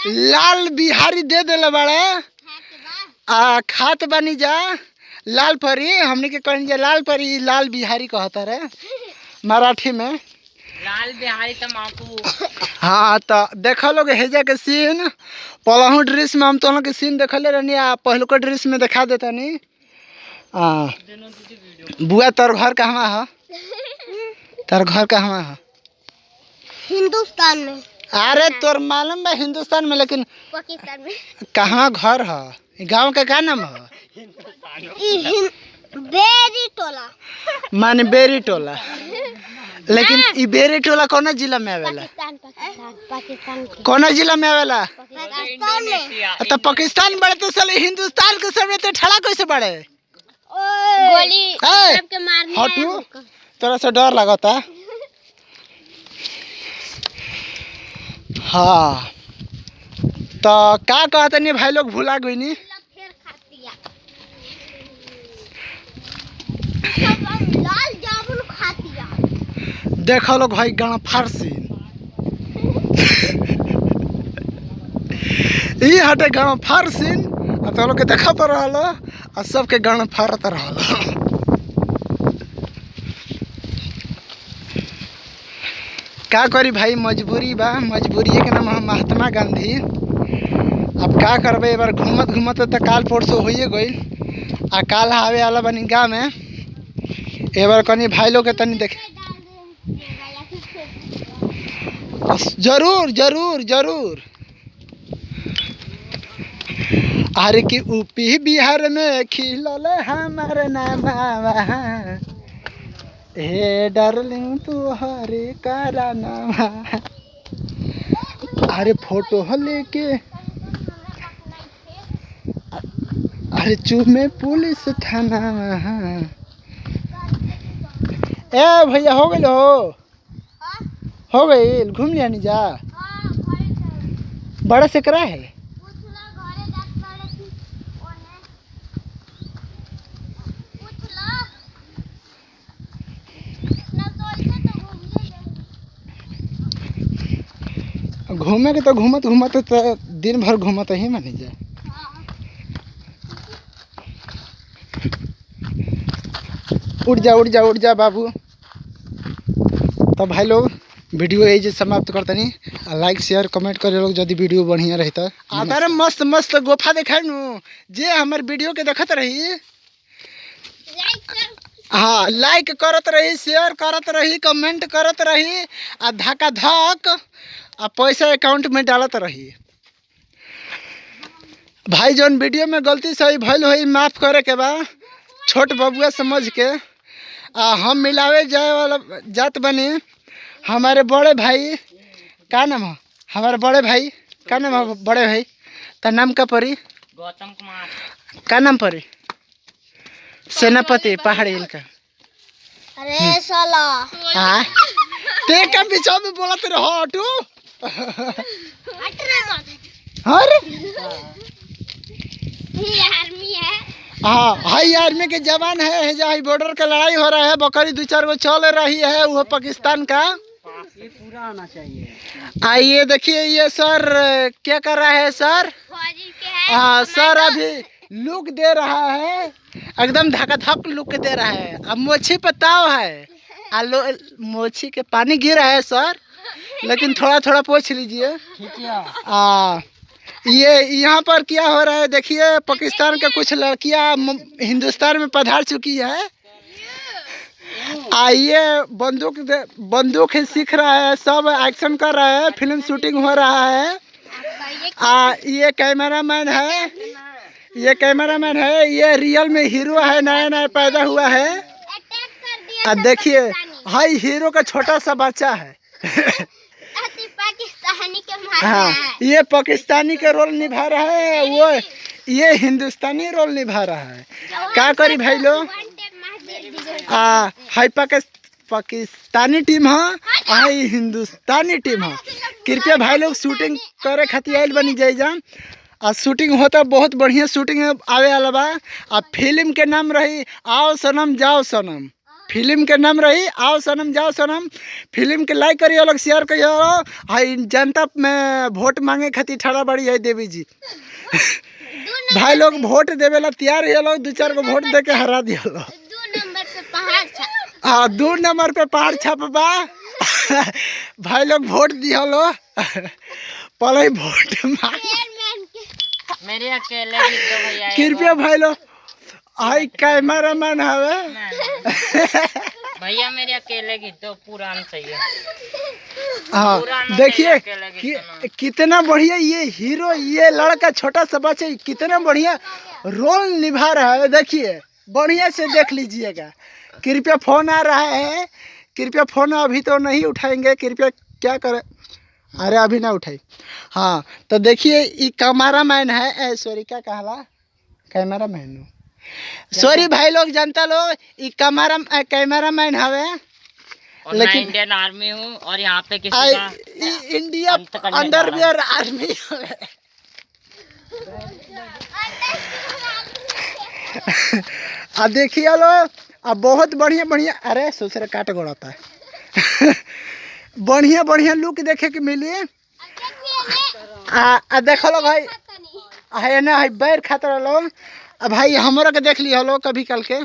लाल बिहारी दे देले बड़े आ खात बनी जा लाल परी हमनी के कहनी जा लाल परी लाल बिहारी कहता रे मराठी में लाल बिहारी तमाकू। हाँ तो देखा लोग हेजा के सीन पलहू ड्रेस में हम तो के सीन देखले रहनी आ पहलुका ड्रेस में दिखा देता नी। बुआ तोर घर कहवा है? तोर घर कहवा है? हिंदुस्तान में। अरे तोर मालूम बा हिंदुस्तान में लेकिन पाकिस्तान में कहाँ घर है? गांव का क्या नाम है? बेरी टोला। माने बेरी टोला। लेकिन ई बेरी टोला कौन जिला में आवेला? पाकिस्तान कौन जिला में आवेला? पाकिस्तान में। तो पाकिस्तान बड़े तो साले हिंदुस्तान के सामने तो ठड़ा कैसे बड़े? गोली सबके मारने हटू तोरा से डर लगता। हाँ तो का कहते नहीं भाई लोग भूला गई नी। लाल जामुन खातिया। देखो लोग भाई गाना फारसी ई हटे गाना फारसी आ तो लोग के देखा तो रहलो आ सबके गाना फारत रहलो। का करी भाई मजबूरी बा मजबूरी के नाम है महात्मा गांधी। अब का करबे एक बार घूमत घूमत तो काल परसों होइए गई आ काल आवे वाला बनी गाँव में एक बार कनी भाई लोग के तनी देख जरूर जरूर जरूर। अरे कि यूपी बिहार में खिलल हमारे नाम हे डार्लिंग तू हरे कारा नाम। अरे फोटो लेके अरे चुप में पुलिस थाना। ए भैया हो गई हो गई घूम लिया नहीं जा बड़ा से करा है। घूमे के तो घूमत घूमत तो दिन भर घूमत ही मानी जा। उठ जा उठ जा बाबू। तो भाई लोग वीडियो यही समाप्त करते नहीं लाइक शेयर कमेंट करे लोग जदि वीडियो बढ़िया रही तो आधार मस्त मस्त गोफा देखा नु जे हमारे वीडियो के देखत रही। हाँ लाइक करत रही शेयर करत रही कमेंट करत रही आ धक्का धक आ पैसा अकाउंट में डालत रही। भाई जौन वीडियो में गलती सही भइल होई माफ़ करे के बा छोट बबुआ समझ के। हम मिलावे जाए वाला जात बनी हमारे बड़े भाई का नाम है? हमारे बड़े भाई का नाम है? बड़े भाई का नाम का परी? गौतम कुमार। का नाम परी? सेनापति पहाड़ी का। अरे साला हाँ ते का बीचो में बोलत रहो हटू। अरे आर्मी है। हाँ हाई आर्मी के जवान है जहाँ बॉर्डर का लड़ाई हो रहा है बकरी 2-4 गो चल रही है वो पाकिस्तान का। ये पूरा आना चाहिए। आइए देखिए ये सर क्या कर रहा है सर? हाँ सर अभी लुक दे रहा है एकदम धक्का धक लुक दे रहा है। अब मोछी पे ताव है मोछी के पानी गिर रहा है सर लेकिन थोड़ा थोड़ा पोंछ लीजिए। ये यहाँ पर क्या हो रहा है देखिए पाकिस्तान के कुछ लड़कियाँ हिंदुस्तान में पधार चुकी है। आइए बंदूक ही सीख रहा है सब एक्शन कर रहा है फिल्म शूटिंग हो रहा है। ये कैमरामैन है ये रियल में हीरो है नया नया पैदा हुआ है। देखिए हाई हीरो का छोटा सा बच्चा है। पाकिस्तानी के हाँ ये पाकिस्तानी का रोल निभा रहा है वो ये हिंदुस्तानी रोल निभा रहा है। क्या करी भाई लोग हाई पाकिस्तानी टीम है हाई हिंदुस्तानी टीम है। कृपया भाई लोग शूटिंग करे खातिर आयल बनी जाए जान और शूटिंग होता बहुत बढ़िया शूटिंग आवे वाला बा। फिल्म के नाम रही आओ सनम जाओ सनम। फिल्म के नाम रही आओ सनम जाओ सनम। फिल्म के लाइक करिए लोग, शेयर करिए। हाई जनता में वोट मांगे खातिर ठड़ा बड़ी है देवी जी। भाई लोग वोट देवे ला तैयार है लोग, 2-4 को वोट दे के हरा दिया लोग। 2 नंबर पे पहाड़ छा। हाँ 2 नंबर पे पहाड़ छापबा। भाई लोग वोट दिया लो। पहले वोट मांग मेरे अकेले भी तो भैया कृपया भाई लोग। आई कैमरा मैन हवे भैया मेरे अकेले की तो पुरान चाहिए। हाँ देखिए कितना बढ़िया ये हीरो, ये लड़का छोटा सा बच्चा कितना बढ़िया रोल निभा रहा है। देखिए बढ़िया से देख लीजिएगा। कृपया फोन आ रहा है, कृपया फोन अभी तो नहीं उठाएंगे, कृपया क्या करें। अरे अभी ना उठाई। हाँ तो देखिए ये कैमरा मैन है, सॉरी क्या कहला, कैमरा मैन सॉरी भाई लोग जनता लोग, ये कैमरा मैन हवे। लेकिन मैं इंडियन आर्मी हूँ और यहाँ पे किसी का इंडिया अंडरवियर आर्मी देखिए लो अब बहुत बढ़िया बढ़िया, अरे ससुर काट गोड़ता है। बढ़िया बढ़िया लुक देखे के मिली। देखो लो भाई है ना, है बैर खातर लोग। अब भाई हमारा के देख लिया लोग, कभी कल के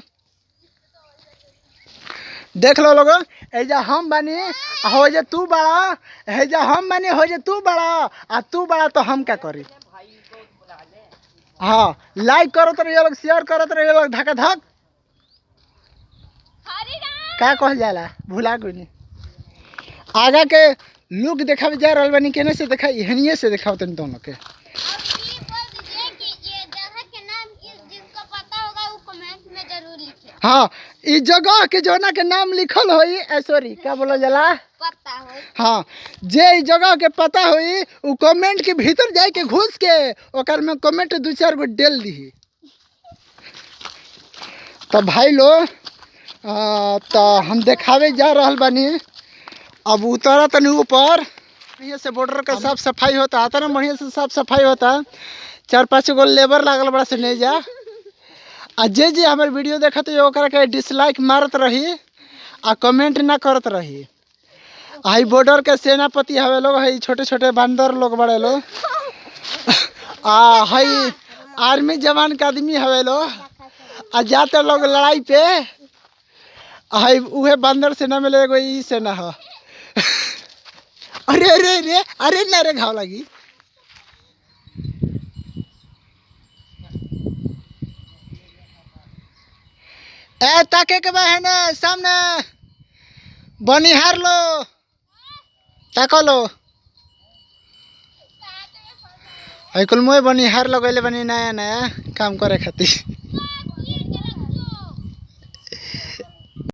देख लो लोग। एजा हम बनी हो जे तू बड़ा, एजा हम बनी हो जे तू बड़ा, आ तू बड़ा तो हम क्या करी। हाँ लाइक करो तो लोग, शेयर करो तो लोग, धका धक क्या कह जाला भुला गई। आगा के लुक देखावे जा रहा बनी, केने से देखा यहनिए से देखाओ तन दोनों के। हाँ इस जगह के जोना के नाम लिखल होई, सॉरी क्या बोला जला पता हो। हाँ जे इस जगह के पता होई उ कमेंट के भीतर जाए के घुस के ओकर में कमेंट 2-4 गो डेल दी। तो भाई लोग तो हम देखावे जा रहल बानी। अब उतरा तनी ऊपर, बढ़िया से बॉर्डर का साफ सफाई होता आता ना, बढ़िया से साफ सफाई होता। 4-5 गो लेबर लागल बड़ा से नहीं जा। आ जे जे हमारे वीडियो देखत है ओकरा के डिसलाइक मारत रही आ कमेंट ना करत रही। आई बॉर्डर के सेनापति हवे लोग, है छोटे छोटे बंदर लोग बड़े लोग। हई आर्मी जवान के आदमी हवे लोग। आ जाते लोग लड़ाई पे, हई उहे बंदर सेना में ले गई सेना है। अरे अरे अरे अरे ना रे घाव लगी। ए ताके के बहने सामने बनिहार लो, ताको लो। कुल मोय बनिहार लगैले बनी नया नया काम करे खातिर।